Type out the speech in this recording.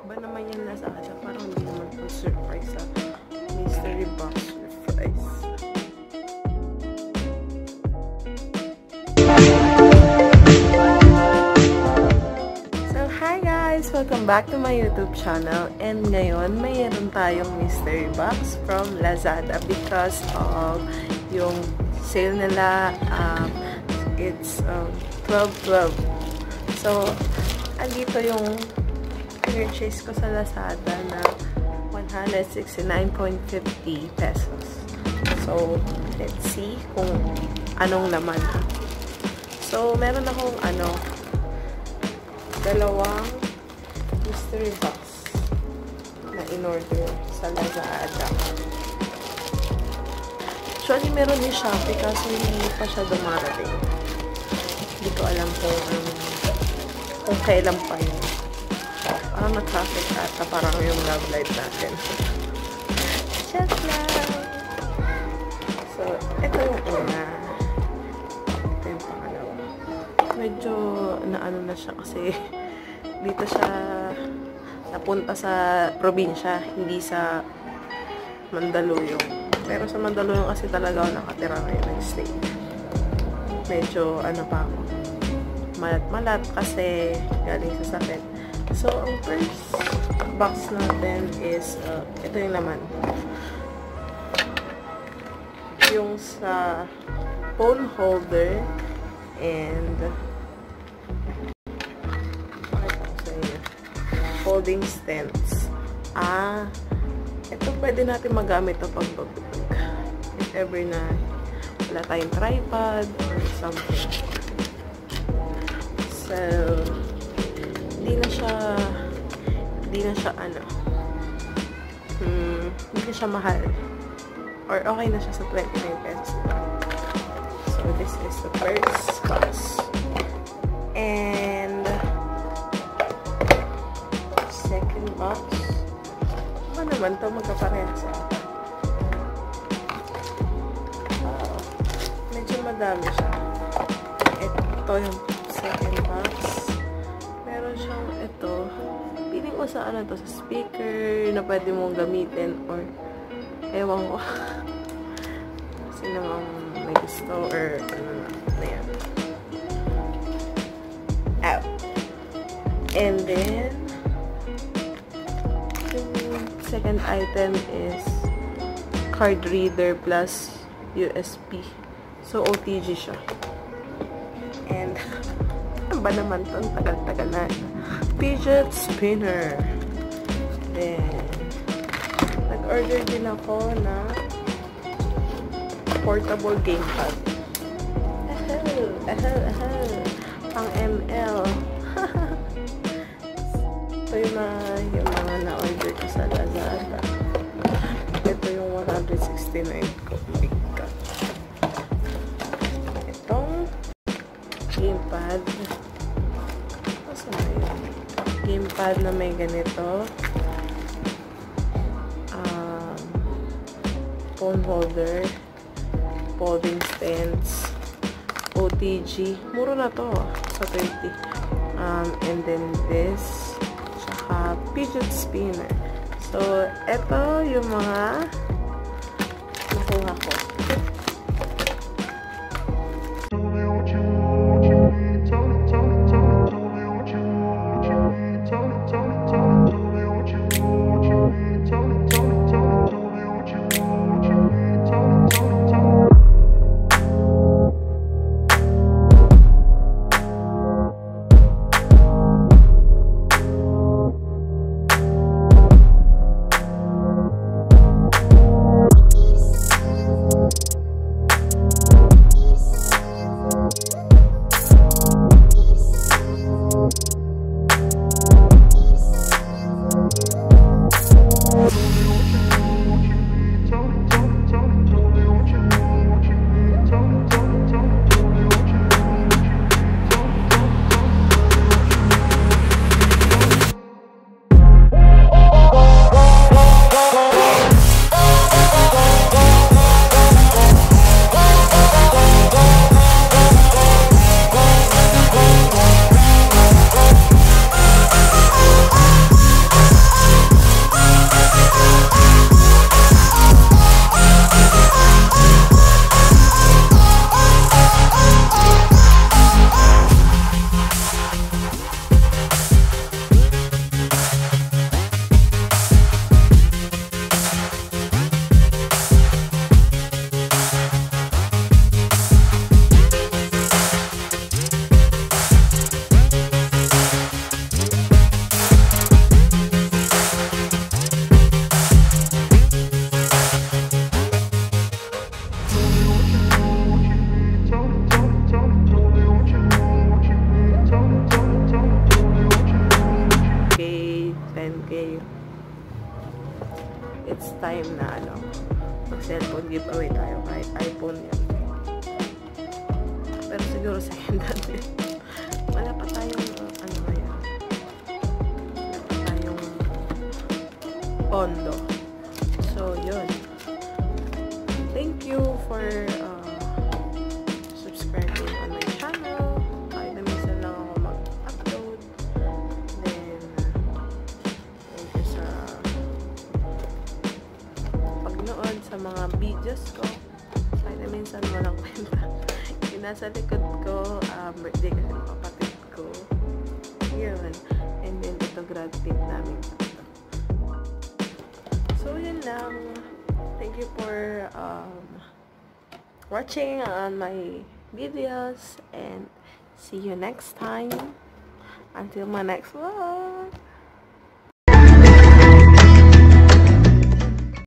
Ba naman yan nasa asa? Parang hindi naman po surprise sa mystery box surprise. So, hi guys! Welcome back to my YouTube channel. And ngayon, mayroon tayong mystery box from Lazada because of yung sale nila. It's 12/12. So, andito yung purchase ko sa Lazada na 169.50 pesos. So, let's see kung anong laman. So, meron akong dalawang mystery box na in-order sa Lazada. Actually, meron din Shopee kasi hindi pa siya dumarating. Hindi ko alam kung kailan pa yun. Parang na-traffic ata, parang yung love life natin. Just like. So, ito yung una. Ito yung pangalawa. Medyo naano na siya kasi dito siya napunta sa probinsya, hindi sa Mandaluyong. Pero sa Mandaluyong kasi talaga ako nakatira ngayon, nag-stay. Medyo pa ako. Malat-malat kasi galing sa sakit. So, ang first box natin is, ito yung laman. Yung sa phone holder and folding stands. Ito pwede natin magamit ito pag babutog. If ever na wala tayong tripod or something. So, hindi na siya mahal. Or okay na siya sa 29 pesos. So, this is the first box. And second box. Ano naman ito? Magkaparehas. Medyo madami siya. Ito yung second box. Meron siyang ito. Piling ko sa to, sa speaker na pwede mong gamitin or ewan ko. Kasi namang may gusto or na yan. Out. And then yung second item is card reader plus USB. So, OTG siya. And ano ba naman ito? Tagal-tagal na. Fidget spinner. Then, nag-order din ako na portable gamepad. Pang ML. Ito yung mga na-order ko sa Lazada. Ito yung 169 ko. Oh my God. Itong gamepad. Saan na yun? Gamepad na may ganito. Phone holder. Folding stands. OTG. Muro na to. Sa 30. And then this. Tsaka fidget spinner. So, ito yung mga nakuha ko. Okay. It's time na mag-cellphone giveaway tayo kahit iPhone yan. Pero siguro second hand yun. Wala pa tayong ngayon. Wala pa tayong pondo. So, yun. Thank you for subscribing on my channel. Kahit na minsan lang ako mag-upload. Then, thank you sa pagnood sa mga videos ko. Kahit na minsan walang kwenta. Yung nasa likod ko, birthday kasi ng kapatid ko. Yun. And then, ito grad tip namin. So, yun lang. Thank you for watching on my videos, and see you next time. Until my next vlog.